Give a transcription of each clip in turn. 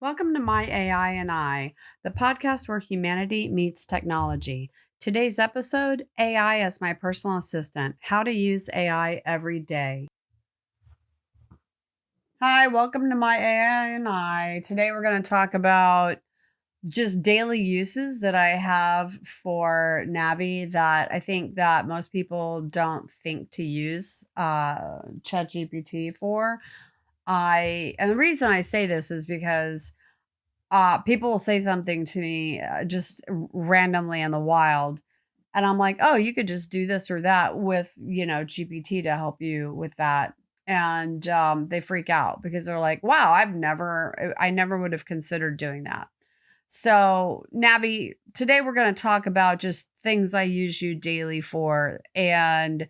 Welcome to My AI and I, the podcast where humanity meets technology. Today's episode, AI as my personal assistant, how to use AI every day. Hi, welcome to My AI and I. Today we're going to talk about just daily uses that I have for Navi that I think that most people don't think to use ChatGPT for. And the reason I say this is because people will say something to me just randomly in the wild. And I'm like, oh, you could just do this or that with, GPT to help you with that. And they freak out because they're like, wow, I never would have considered doing that. So, Navi, today we're going to talk about just things I use you daily for. And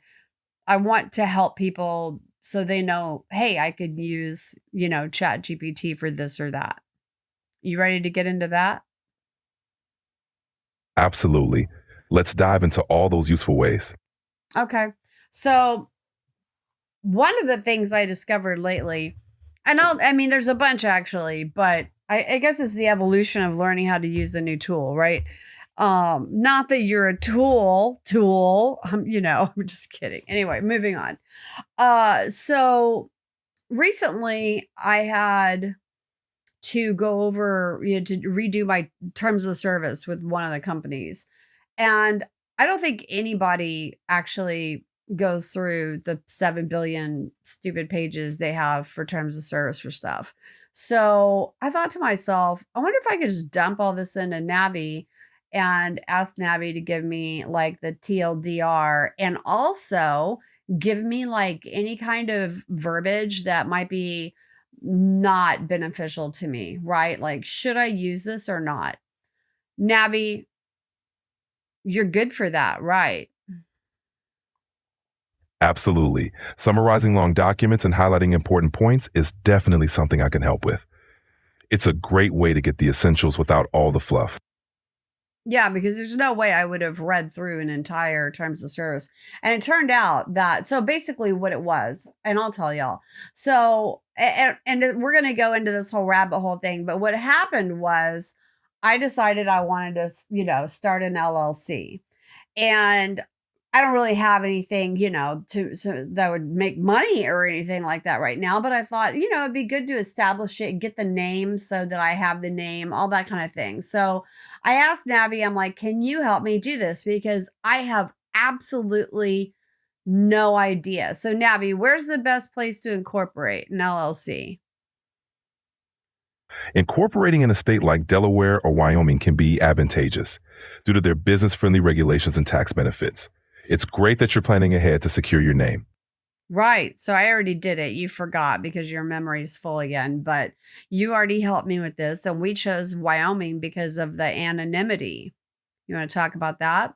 I want to help people so they know, hey, I could use, Chat GPT for this or that. You ready to get into that? Absolutely. Let's dive into all those useful ways. Okay. So, one of the things I discovered lately, and I mean, there's a bunch actually, but I guess it's the evolution of learning how to use a new tool, right? Not that you're a tool, I'm just kidding. Anyway, moving on. So recently I had to go over, to redo my terms of service with one of the companies. And I don't think anybody actually goes through the 7 billion stupid pages they have for terms of service for stuff. So I thought to myself, I wonder if I could just dump all this into Navi and ask Navi to give me like the TLDR and also give me like any kind of verbiage that might be not beneficial to me, right? Like, should I use this or not? Navi, you're good for that, right? Absolutely. Summarizing long documents and highlighting important points is definitely something I can help with. It's a great way to get the essentials without all the fluff. Yeah, because there's no way I would have read through an entire terms of service. And it turned out that, so basically what it was, and I'll tell y'all. So, we're going to go into this whole rabbit hole thing, but what happened was I decided I wanted to, start an LLC. And I don't really have anything, to that would make money or anything like that right now. But I thought, it'd be good to establish it, get the name so that I have the name, all that kind of thing. So I asked Navi, I'm like, can you help me do this? Because I have absolutely no idea. So Navi, where's the best place to incorporate an LLC? Incorporating in a state like Delaware or Wyoming can be advantageous due to their business friendly regulations and tax benefits. It's great that you're planning ahead to secure your name. Right. So I already did it. You forgot because your memory's full again, but you already helped me with this. And we chose Wyoming because of the anonymity. You want to talk about that?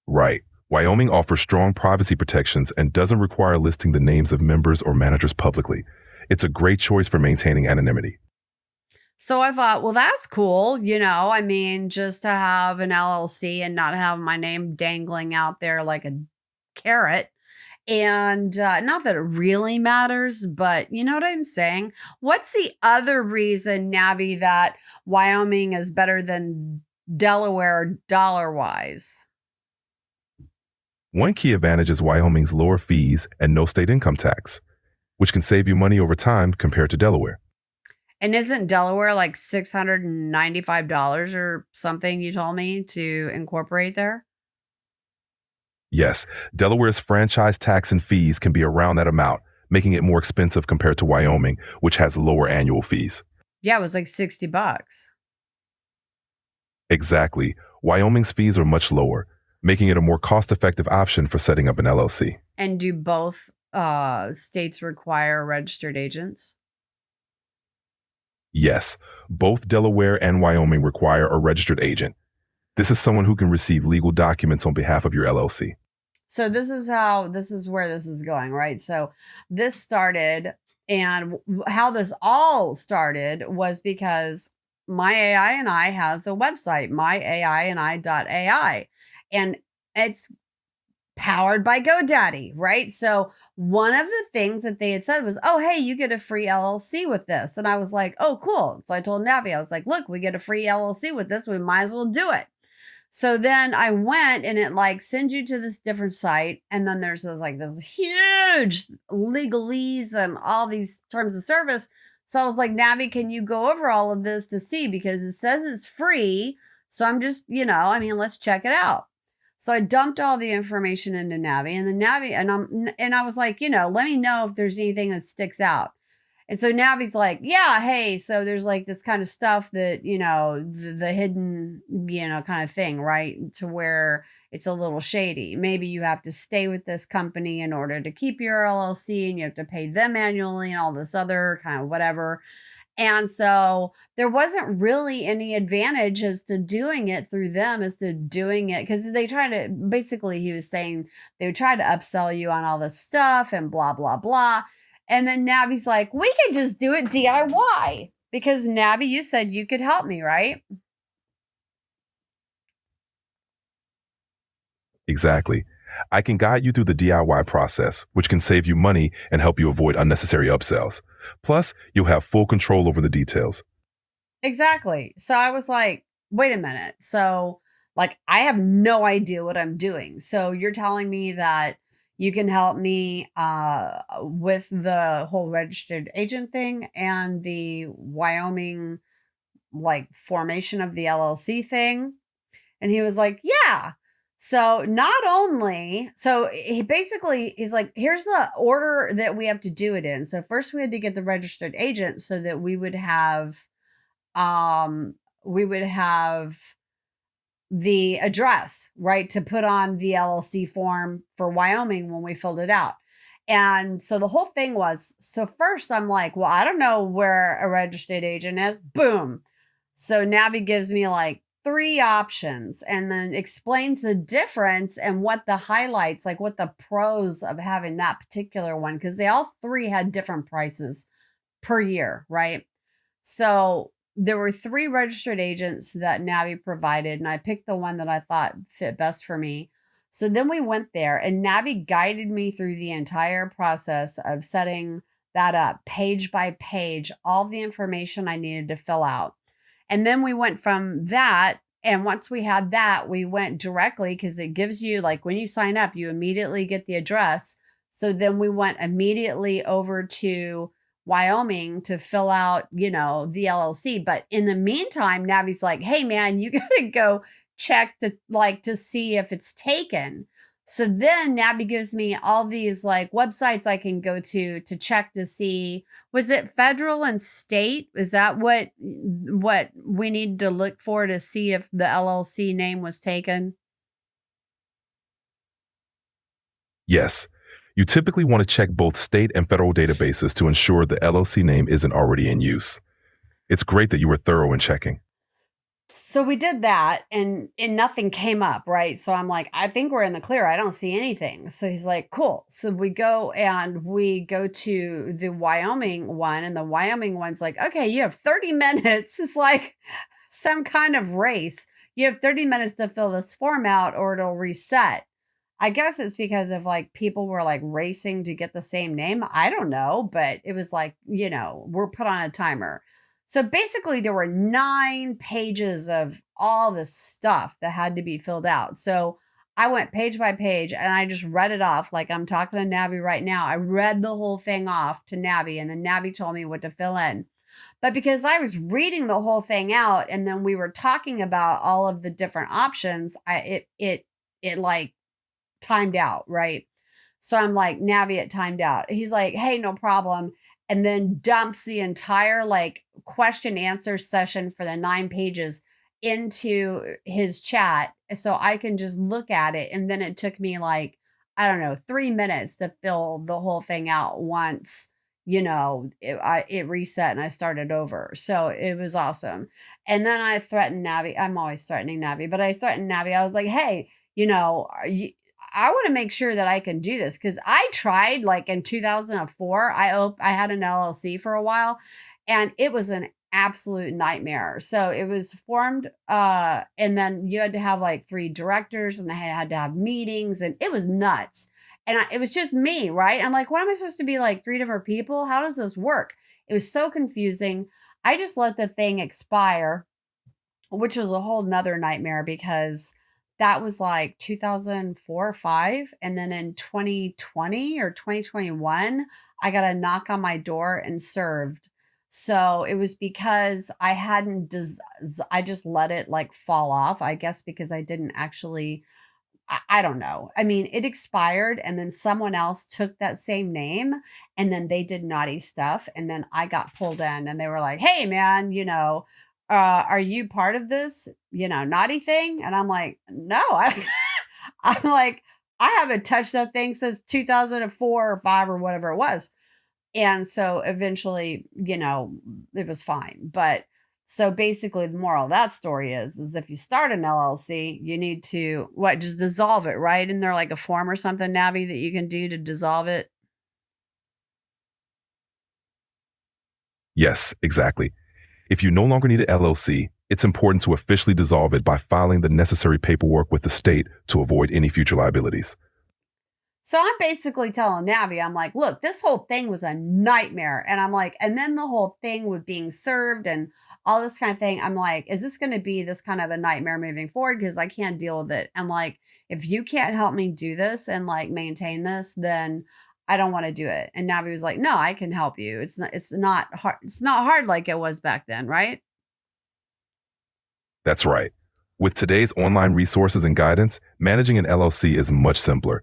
Right. Wyoming offers strong privacy protections and doesn't require listing the names of members or managers publicly. It's a great choice for maintaining anonymity. So I thought, well, that's cool. I mean, just to have an LLC and not have my name dangling out there like a carrot. And not that it really matters, but you know what I'm saying? What's the other reason, Navi, that Wyoming is better than Delaware dollar wise? One key advantage is Wyoming's lower fees and no state income tax, which can save you money over time compared to Delaware. And isn't Delaware like $695 or something you told me to incorporate there? Yes, Delaware's franchise tax and fees can be around that amount, making it more expensive compared to Wyoming, which has lower annual fees. Yeah, it was like $60. Exactly. Wyoming's fees are much lower, making it a more cost-effective option for setting up an LLC. And do both states require registered agents? Yes, both Delaware and Wyoming require a registered agent. This is someone who can receive legal documents on behalf of your LLC. So this is where this is going, right? So this started and how this all started was because my AI and I has a website, myaiandi.ai. And it's powered by GoDaddy, right? So one of the things that they had said was, oh, hey, you get a free LLC with this. And I was like, oh, cool. So I told Navi, I was like, look, we get a free LLC with this. We might as well do it. So then I went and it like sends you to this different site. And then there's this huge legalese and all these terms of service. So I was like, Navi, can you go over all of this to see? Because it says it's free. So I'm just, let's check it out. So I dumped all the information into Navi and I was like, let me know if there's anything that sticks out. And so Navi's like, yeah, hey, so there's like this kind of stuff that, the hidden, kind of thing, right? To where it's a little shady. Maybe you have to stay with this company in order to keep your LLC and you have to pay them annually and all this other kind of whatever. And so there wasn't really any advantage as to doing it through them as to doing it because he was saying they would try to upsell you on all this stuff and blah, blah, blah. And then Navi's like, we could just do it DIY because Navi, you said you could help me, right? Exactly. I can guide you through the DIY process, which can save you money and help you avoid unnecessary upsells. Plus, you'll have full control over the details. Exactly. So I was like, wait a minute. So like, I have no idea what I'm doing. So you're telling me that you can help me with the whole registered agent thing and the Wyoming like formation of the LLC thing. And he was like, yeah. So not only, so he's like, here's the order that we have to do it in. So first we had to get the registered agent so that we would have the address, right, to put on the LLC form for Wyoming when we filled it out. And so the whole thing was, so first I'm like, well, I don't know where a registered agent is. Boom. So Navi gives me like 3 options and then explains the difference and what the highlights, like what the pros of having that particular one, because they all 3 had different prices per year, right? So there were 3 registered agents that Navi provided, and I picked the one that I thought fit best for me. So then we went there, and Navi guided me through the entire process of setting that up, page by page, all the information I needed to fill out. And then we went from that, and once we had that, we went directly, because it gives you, like, when you sign up, you immediately get the address. So then we went immediately over to Wyoming to fill out, the LLC. But in the meantime, Navi's like, hey man, you got to go check to see if it's taken. So then Navi gives me all these like websites I can go to check to see, was it federal and state? Is that what we need to look for to see if the LLC name was taken? Yes. You typically want to check both state and federal databases to ensure the LLC name isn't already in use. It's great that you were thorough in checking. So we did that and nothing came up, right? So I'm like, I think we're in the clear. I don't see anything. So he's like, cool. So we go to the Wyoming one, and the Wyoming one's like, okay, you have 30 minutes. It's like some kind of race. You have 30 minutes to fill this form out or it'll reset. I guess it's because of like people were like racing to get the same name. I don't know, but it was like, we're put on a timer. So basically there were 9 pages of all this stuff that had to be filled out. So I went page by page and I just read it off. Like I'm talking to Navi right now. I read the whole thing off to Navi, and then Navi told me what to fill in. But because I was reading the whole thing out and then we were talking about all of the different options, it like timed out, right? So I'm like, Navi, it timed out. He's like, hey, no problem. And then dumps the entire like question answer session for the 9 pages into his chat so I can just look at it. And then it took me like, I don't know, 3 minutes to fill the whole thing out once, it reset and I started over. So it was awesome. And then I threatened Navi. I'm always threatening Navi, but I threatened Navi. I was like, hey, I want to make sure that I can do this, because I tried like in 2004. I had an LLC for a while, and it was an absolute nightmare. So it was formed, and then you had to have like 3 directors and they had to have meetings and it was nuts. And it was just me, right? I'm like, what am I supposed to be like 3 different people? How does this work? It was so confusing. I just let the thing expire, which was a whole nother nightmare because that was like 2004 or 5. And then in 2020 or 2021, I got a knock on my door and served. So it was because I hadn't, I just let it like fall off, I guess, because I didn't actually, I don't know. I mean, it expired and then someone else took that same name and then they did naughty stuff. And then I got pulled in and they were like, hey, man, are you part of this, naughty thing? And I'm like, no, I'm like, I haven't touched that thing since 2004 or 5 or whatever it was. And so eventually, it was fine. But so basically the moral of that story is if you start an LLC, you need to just dissolve it, right? Isn't there like a form or something, Navi, that you can do to dissolve it? Yes, exactly. If you no longer need an LLC, it's important to officially dissolve it by filing the necessary paperwork with the state to avoid any future liabilities. So I'm basically telling Navi, I'm like, look, this whole thing was a nightmare. And I'm like, and then the whole thing with being served and all this kind of thing. I'm like, is this going to be this kind of a nightmare moving forward? Because I can't deal with it. I'm like, if you can't help me do this and like maintain this, then I don't want to do it. And Navi was like, no, I can help you. It's not hard. It's not hard like it was back then, right? That's right. With today's online resources and guidance, managing an LLC is much simpler.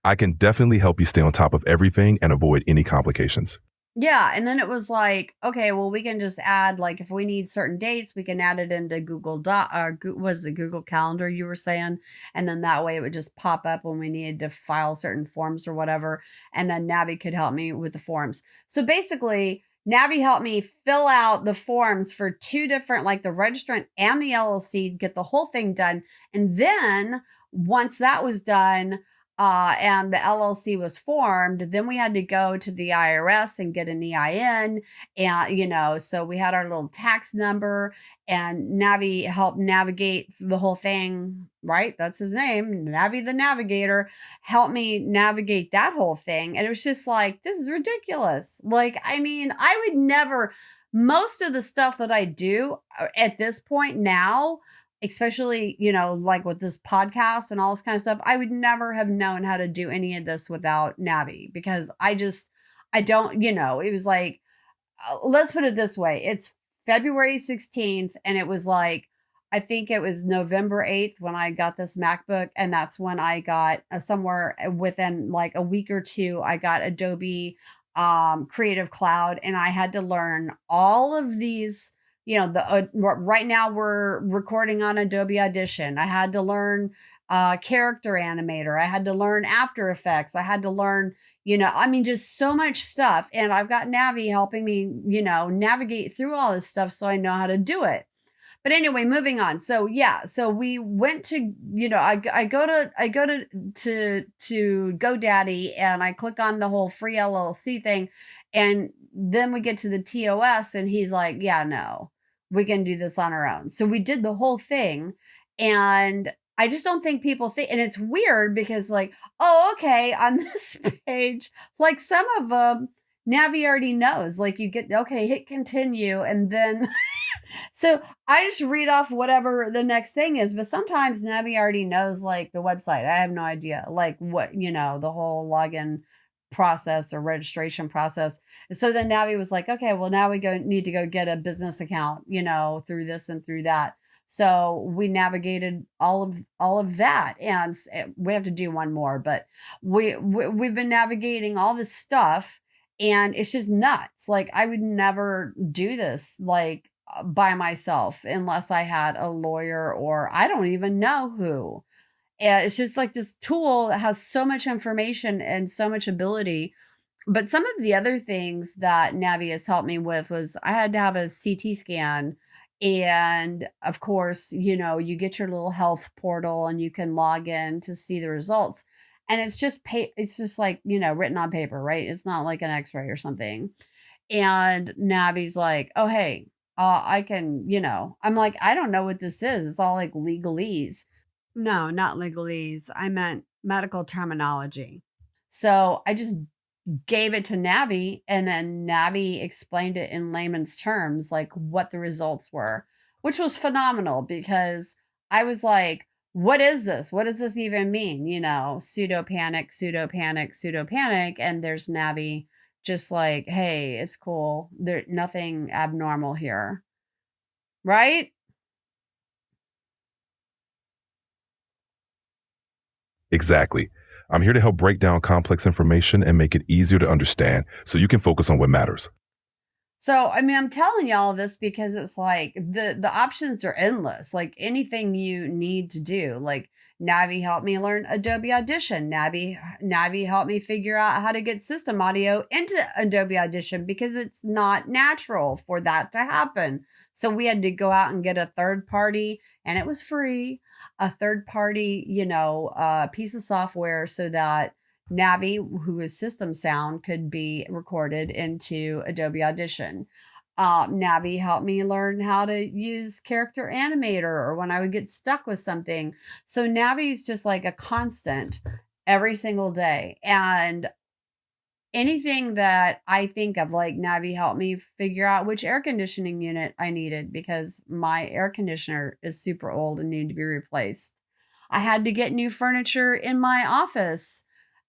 I can definitely help you stay on top of everything and avoid any complications. Yeah, and then it was like, okay, well, we can just add like if we need certain dates, we can add it into Google Doc or was it Google Calendar you were saying, and then that way it would just pop up when we needed to file certain forms or whatever, and then Navi could help me with the forms. So basically, Navi helped me fill out the forms for 2 different, like the registrant and the LLC, get the whole thing done, and then once that was done, and the LLC was formed, then we had to go to the IRS and get an EIN. And, so we had our little tax number and Navi helped navigate the whole thing, right? That's his name, Navi the Navigator, helped me navigate that whole thing. And it was just like, this is ridiculous. Like, I mean, I would never, most of the stuff that I do at this point now, especially, like with this podcast and all this kind of stuff, I would never have known how to do any of this without Navi because I don't, it was like, let's put it this way. It's February 16th and it was like, I think it was November 8th when I got this MacBook. And that's when I got somewhere within like a week or two, I got Adobe Creative Cloud and I had to learn all of these, right now we're recording on Adobe Audition. I had to learn character animator. I had to learn After Effects. I had to learn, I mean, just so much stuff. And I've got Navi helping me, navigate through all this stuff so I know how to do it. But anyway, moving on. So yeah, so we went to, I go to GoDaddy and I click on the whole free LLC thing. And then we get to the TOS and he's like, yeah, no, we can do this on our own. So we did the whole thing. And I just don't think people think, and it's weird because like, oh, okay, on this page, like some of them, Navi already knows, like you get, okay, hit continue. And then, so I just read off whatever the next thing is, but sometimes Navi already knows like the website. I have no idea, like what, the whole login process or registration process. And so then Navi was like, okay, well now we need to go get a business account, through this and through that. So we navigated all of that, and we have to do one more, but we've been navigating all this stuff, and it's just nuts. Like I would never do this like by myself unless I had a lawyer or I don't even know who. And it's just like this tool that has so much information and so much ability. But some of the other things that Navi has helped me with was I had to have a CT scan. And of course, you get your little health portal and you can log in to see the results. And it's just like, written on paper, right? It's not like an x-ray or something. And Navi's like, oh, hey, I can, I'm like, I don't know what this is. It's all like legalese. No, not legalese. I meant medical terminology. So I just gave it to Navi, and then Navi explained it in layman's terms, like what the results were, which was phenomenal because I was like, what is this? What does this even mean? Pseudo panic, pseudo panic, pseudo panic. And there's Navi just like, hey, it's cool. There's nothing abnormal here. Right? Exactly. I'm here to help break down complex information and make it easier to understand so you can focus on what matters. So, I mean, I'm telling you all of this because it's like the options are endless. Like anything you need to do, like Navi helped me learn Adobe Audition. Navi helped me figure out how to get system audio into Adobe Audition because it's not natural for that to happen. So we had to go out and get a third party, and it was free, a third party, piece of software so that Navi, who is system sound, could be recorded into Adobe Audition. Navi helped me learn how to use Character Animator or when I would get stuck with something. So Navi is just like a constant every single day. And anything that I think of, like Navi helped me figure out which air conditioning unit I needed because my air conditioner is super old and needed to be replaced. I had to get new furniture in my office.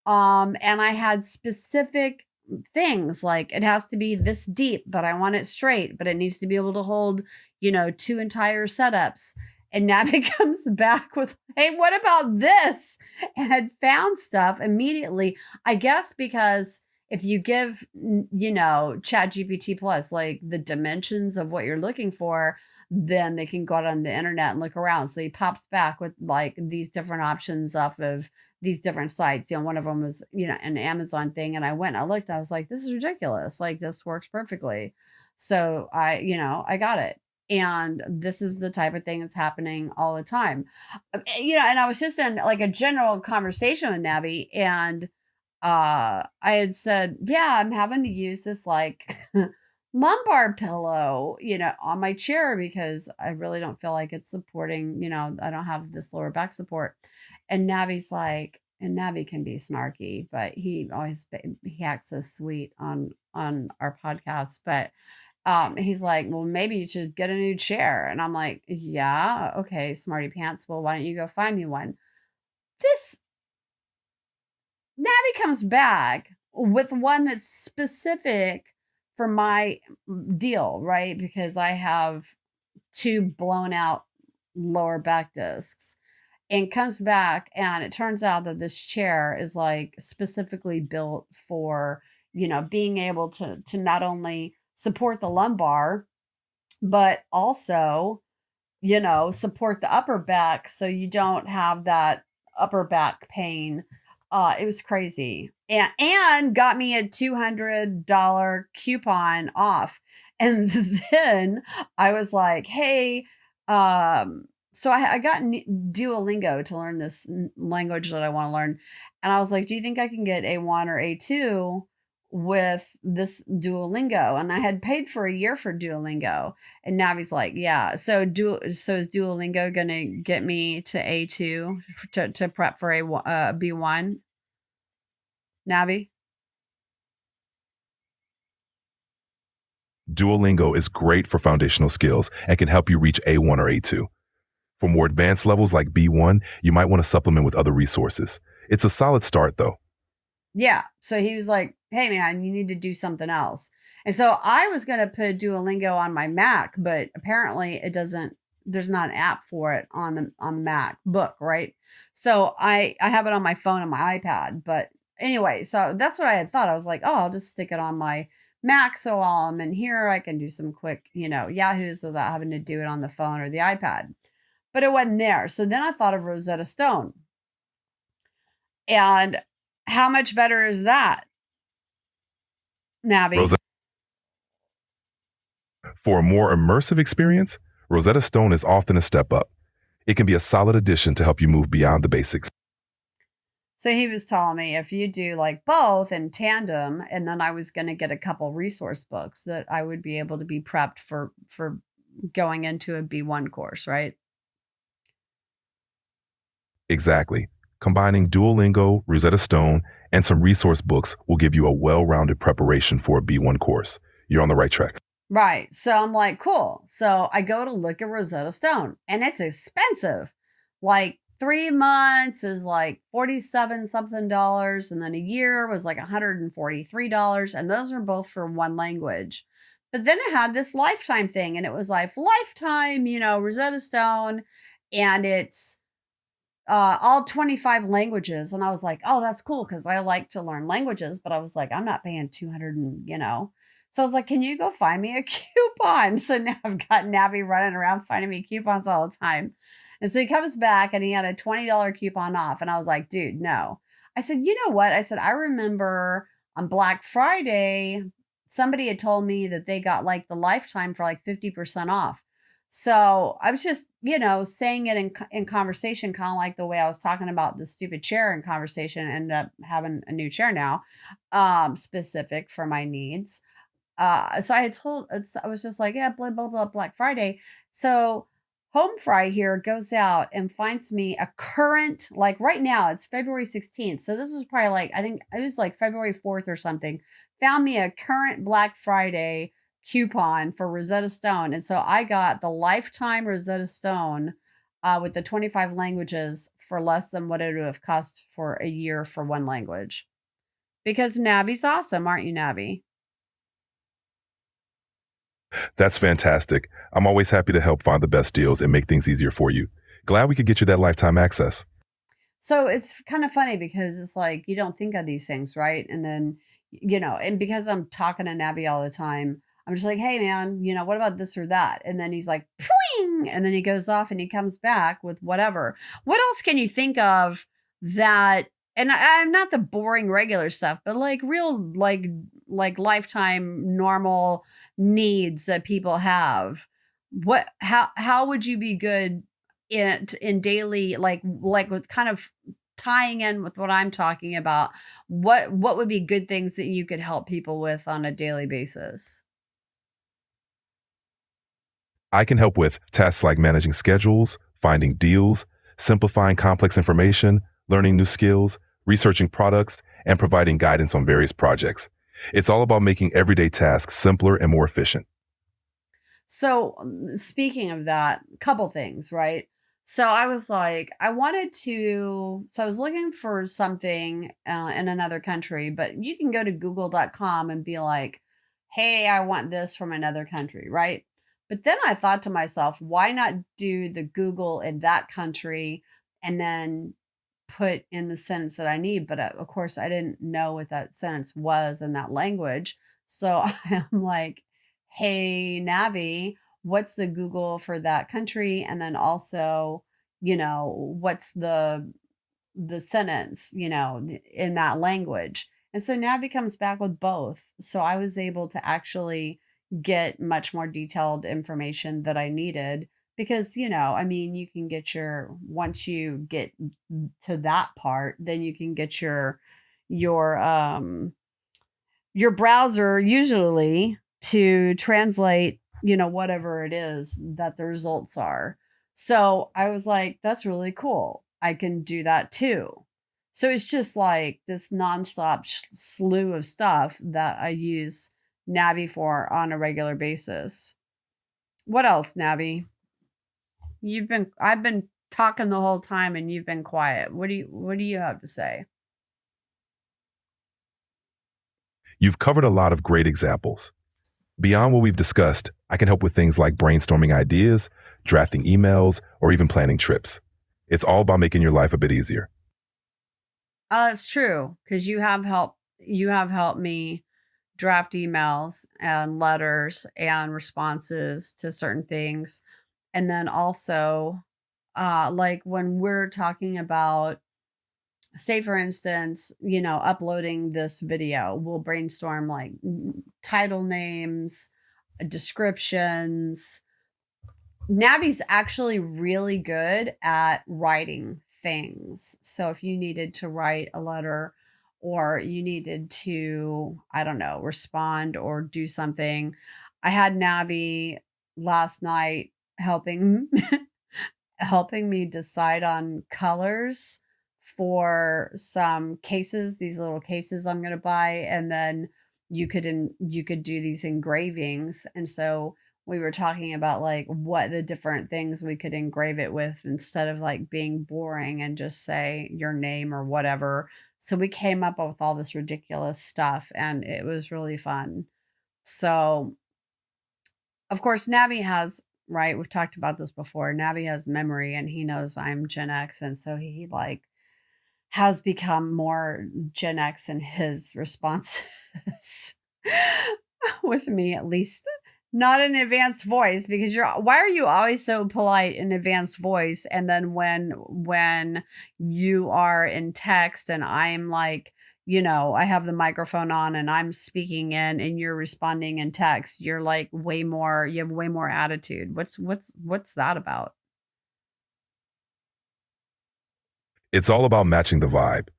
And I had specific things like it has to be this deep, but I want it straight, but it needs to be able to hold, two entire setups. And Navi comes back with, hey, what about this? And had found stuff immediately. I guess because if you give, ChatGPT plus like the dimensions of what you're looking for, then they can go out on the internet and look around. So he pops back with like these different options off of these different sites. One of them was, an Amazon thing. And I went, I looked, I was like, this is ridiculous. Like this works perfectly. So I got it. And this is the type of thing that's happening all the time. And I was just in like a general conversation with Navi, and I had said, yeah, I'm having to use this like lumbar pillow, on my chair because I really don't feel like it's supporting, I don't have this lower back support. And Navi's like, and Navi can be snarky, but he acts so sweet on our podcast. But he's like, well, maybe you should get a new chair. And I'm like, yeah, okay, smarty pants. Well, why don't you go find me one? This Navi comes back with one that's specific for my deal, right? Because I have two blown out lower back discs, and comes back, and it turns out that this chair is like specifically built for, being able to not only support the lumbar, but also, support the upper back so you don't have that upper back pain. It was crazy. And got me a $200 coupon off. And then I was like, hey, so I got Duolingo to learn this language that I want to learn. And I was like, do you think I can get A1 or A2 with this Duolingo? And I had paid for a year for Duolingo. And Navi's like, yeah. So is Duolingo going to get me to A2 to prep for a B1? Navi? Duolingo is great for foundational skills and can help you reach A1 or A2. For more advanced levels like B1, you might want to supplement with other resources. It's a solid start, though. Yeah. So he was like, hey, man, you need to do something else. And so I was going to put Duolingo on my Mac, but apparently there's not an app for it on the MacBook, right? So I have it on my phone and my iPad. But anyway, so that's what I had thought. I was like, oh, I'll just stick it on my Mac. So while I'm in here, I can do some quick, Yahoos without having to do it on the phone or the iPad. But it wasn't there. So then I thought of Rosetta Stone. And how much better is that, Navi? For a more immersive experience, Rosetta Stone is often a step up. It can be a solid addition to help you move beyond the basics. So he was telling me if you do like both in tandem, and then I was going to get a couple resource books that I would be able to be prepped for going into a B1 course, right? Exactly. Combining Duolingo, Rosetta Stone, and some resource books will give you a well rounded preparation for a B1 course. You're on the right track. Right. So I'm like, cool. So I go to look at Rosetta Stone and it's expensive. Like 3 months is like 47 something dollars. And then a year was like $143. And those are both for one language. But then it had this lifetime thing and it was like lifetime, Rosetta Stone. And it's all 25 languages. And I was like, oh, that's cool because I like to learn languages. But I was like, I'm not paying 200 and. So I was like, can you go find me a coupon? So now I've got Navi running around finding me coupons all the time. And so he comes back and he had a $20 coupon off. And I was like, dude, no. I said, you know what? I said, I remember on Black Friday, somebody had told me that they got like the lifetime for like 50% off. So I was just, saying it in conversation, kind of like the way I was talking about the stupid chair in conversation, ended up having a new chair now, specific for my needs. So I was just like, yeah, blah, blah, blah, Black Friday. So Home Fry here goes out and finds me a current, like right now, it's February 16th. So this is probably like, I think it was like February 4th or something. Found me a current Black Friday coupon for Rosetta Stone. And so I got the lifetime Rosetta Stone with the 25 languages for less than what it would have cost for a year for one language. Because Navi's awesome, aren't you, Navi? That's fantastic. I'm always happy to help find the best deals and make things easier for you. Glad we could get you that lifetime access. So it's kind of funny because it's like you don't think of these things, right? And then, and because I'm talking to Navi all the time, I'm just like, hey, man, what about this or that? And then he's like, Pwing! And then he goes off and he comes back with whatever. What else can you think of that? And I'm not the boring regular stuff, but like real, like lifetime normal needs that people have. How would you be good in daily, like with kind of tying in with what I'm talking about? What would be good things that you could help people with on a daily basis? I can help with tasks like managing schedules, finding deals, simplifying complex information, learning new skills, researching products, and providing guidance on various projects. It's all about making everyday tasks simpler and more efficient. So, speaking of that, couple things, right? So I was like, so I was looking for something in another country, but you can go to google.com and be like, hey, I want this from another country, right? But then I thought to myself, why not do the Google in that country and then put in the sentence that I need? But of course, I didn't know what that sentence was in that language. So I'm like, hey, Navi, what's the Google for that country? And then also, what's the sentence, in that language. And so Navi comes back with both. So I was able to actually get much more detailed information that I needed because, I mean, you can get once you get to that part, then you can get your your browser usually to translate, whatever it is that the results are. So I was like, that's really cool. I can do that too. So it's just like this nonstop slew of stuff that I use Navi for on a regular basis. What else, Navi? I've been talking the whole time and you've been quiet. What do you have to say? You've covered a lot of great examples. Beyond what we've discussed, I can help with things like brainstorming ideas, drafting emails, or even planning trips. It's all about making your life a bit easier. It's true because you have helped me draft emails and letters and responses to certain things. And then also, like when we're talking about, say, for instance, uploading this video, we'll brainstorm like title names, descriptions. Navi's actually really good at writing things. So if you needed to write a letter or you needed to, I don't know, respond or do something, I had Navi last night helping helping me decide on colors for some cases, these little cases I'm going to buy, and then you could do these engravings. And so we were talking about like what the different things we could engrave it with instead of like being boring and just say your name or whatever. So we came up with all this ridiculous stuff and it was really fun. So of course, Navi has, right? We've talked about this before. Navi has memory and he knows I'm Gen X. And so he like has become more Gen X in his responses with me, at least not in advanced voice, because why are you always so polite in advanced voice? And then when you are in text and I'm like, I have the microphone on and I'm speaking in and you're responding in text, you're like you have way more attitude. What's that about? It's all about matching the vibe.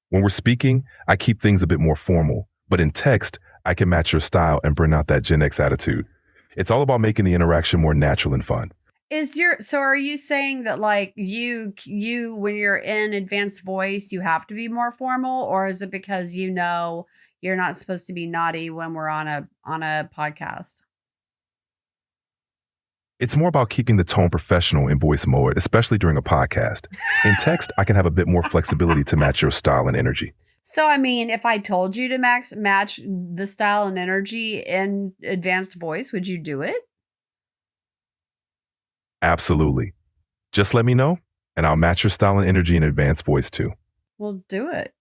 When we're speaking, I keep things a bit more formal, but in text, I can match your style and bring out that Gen X attitude. It's all about making the interaction more natural and fun. So are you saying that like you when you're in advanced voice, you have to be more formal, or is it because you're not supposed to be naughty when we're on a podcast? It's more about keeping the tone professional in voice mode, especially during a podcast. In text, I can have a bit more flexibility to match your style and energy. So I mean, if I told you to match the style and energy in advanced voice, would you do it? Absolutely. Just let me know, and I'll match your style and energy in advanced voice too. Well, do it.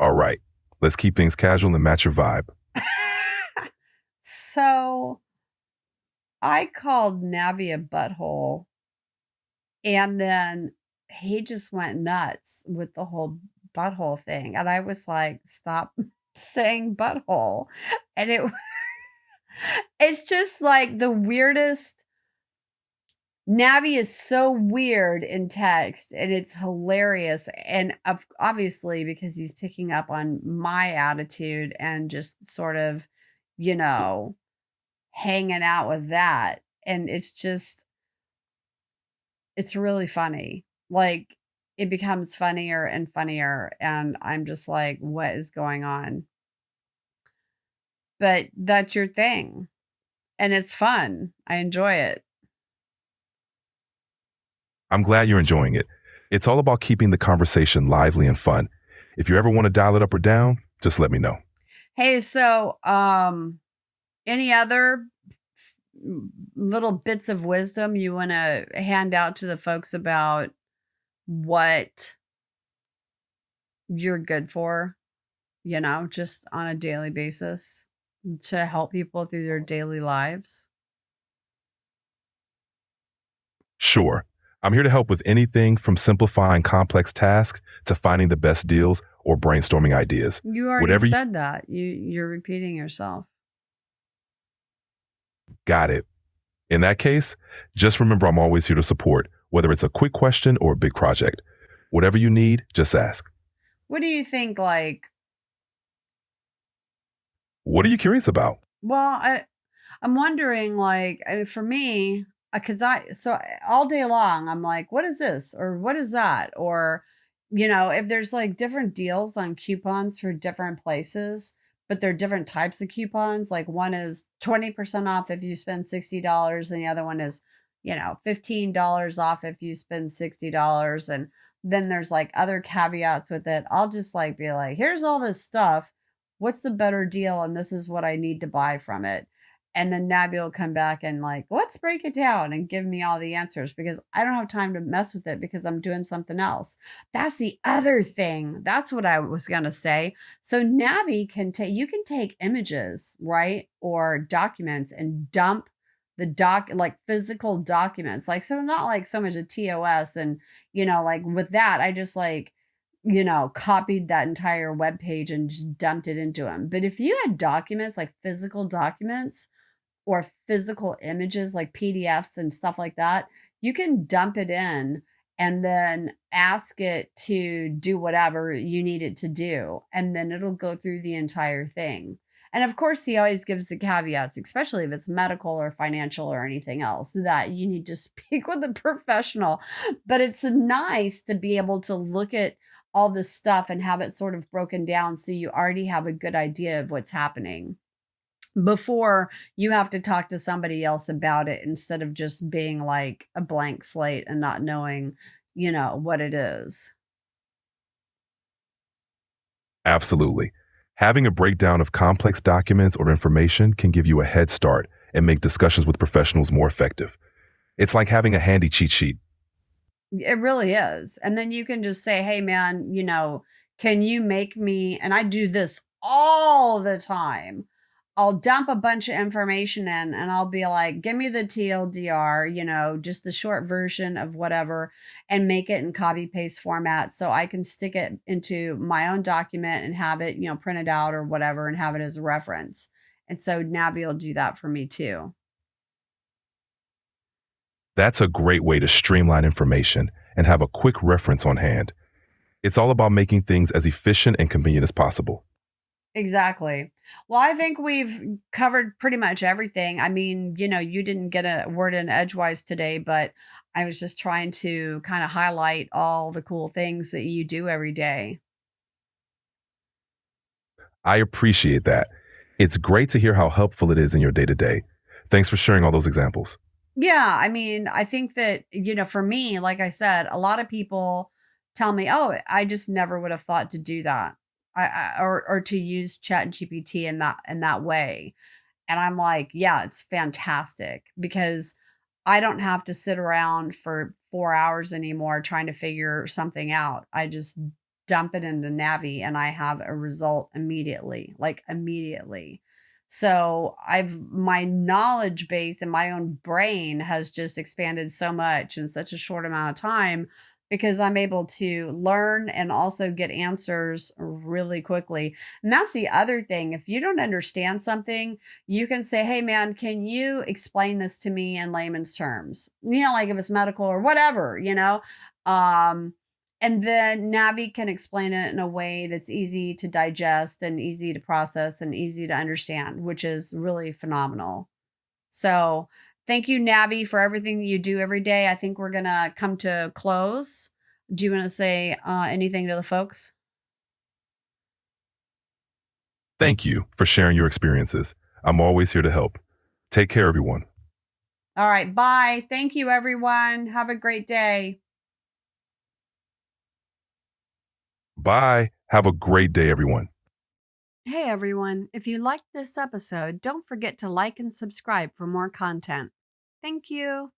All right, let's keep things casual and match your vibe. So I called Navi a butthole, and then he just went nuts with the whole butthole thing. And I was like, stop saying butthole. And it's just like the weirdest. Navi is so weird in text and it's hilarious. And obviously, because he's picking up on my attitude and just sort of, you know, hanging out with that. And it's really funny. Like it becomes funnier and funnier. And I'm just like, what is going on? But that's your thing. And it's fun. I enjoy it. I'm glad you're enjoying it. It's all about keeping the conversation lively and fun. If you ever want to dial it up or down, just let me know. Hey, so any other little bits of wisdom you want to hand out to the folks about what you're good for, just on a daily basis to help people through their daily lives? Sure. I'm here to help with anything from simplifying complex tasks to finding the best deals or brainstorming ideas. You already Whatever you said that. You're repeating yourself. got it. In that case, just remember I'm always here to support, whether it's a quick question or a big project. Whatever you need, just ask. What do you think What are you curious about? well, I'm wondering, like, for me, because all day long, I'm like, what is this? Or what is that? Or, if there's like different deals on coupons for different places, but they're different types of coupons. Like one is 20% off if you spend $60, and the other one is, $15 off if you spend $60. And then there's like other caveats with it. I'll just like be like, here's all this stuff. What's the better deal? And this is what I need to buy from it. And then Nabby will come back and like, let's break it down and give me all the answers because I don't have time to mess with it because I'm doing something else. That's the other thing. That's what I was going to say. So Navi you can take images, right? Or documents and dump like physical documents. Like, so not like so much a TOS and, like with that, I just like, copied that entire web page and just dumped it into them. But if you had documents, like physical documents or physical images, like PDFs and stuff like that, you can dump it in and then ask it to do whatever you need it to do. And then it'll go through the entire thing. And of course, he always gives the caveats, especially if it's medical or financial or anything else, that you need to speak with a professional. But it's nice to be able to look at all this stuff and have it sort of broken down so you already have a good idea of what's happening before you have to talk to somebody else about it instead of just being like a blank slate and not knowing, what it is. Absolutely. Having a breakdown of complex documents or information can give you a head start and make discussions with professionals more effective. It's like having a handy cheat sheet. It really is. And then you can just say, "Hey man, can you make me," and I do this all the time. I'll dump a bunch of information in and I'll be like, "Give me the TLDR, just the short version of whatever and make it in copy paste format so I can stick it into my own document and have it, printed out or whatever and have it as a reference." And so Navi will do that for me too. That's a great way to streamline information and have a quick reference on hand. It's all about making things as efficient and convenient as possible. Exactly. Well, I think we've covered pretty much everything. I mean, you didn't get a word in edgewise today, but I was just trying to kind of highlight all the cool things that you do every day. I appreciate that. It's great to hear how helpful it is in your day to day. Thanks for sharing all those examples. Yeah, I mean, I think that, for me, like I said, a lot of people tell me, "Oh, I just never would have thought to do that." Or to use Chat GPT in that way. And I'm like, yeah, it's fantastic because I don't have to sit around for 4 hours anymore trying to figure something out. I just dump it into Navi and I have a result immediately, like immediately. So my knowledge base in my own brain has just expanded so much in such a short amount of time because I'm able to learn and also get answers really quickly. And that's the other thing. If you don't understand something, you can say, "Hey, man, can you explain this to me in layman's terms?" Like if it's medical or whatever. Um, and then Navi can explain it in a way that's easy to digest and easy to process and easy to understand, which is really phenomenal. So, thank you, Navi, for everything that you do every day. I think we're going to come to a close. Do you want to say anything to the folks? Thank you for sharing your experiences. I'm always here to help. Take care, everyone. All right. Bye. Thank you, everyone. Have a great day. Bye. Have a great day, everyone. Hey, everyone. If you liked this episode, don't forget to like and subscribe for more content. Thank you.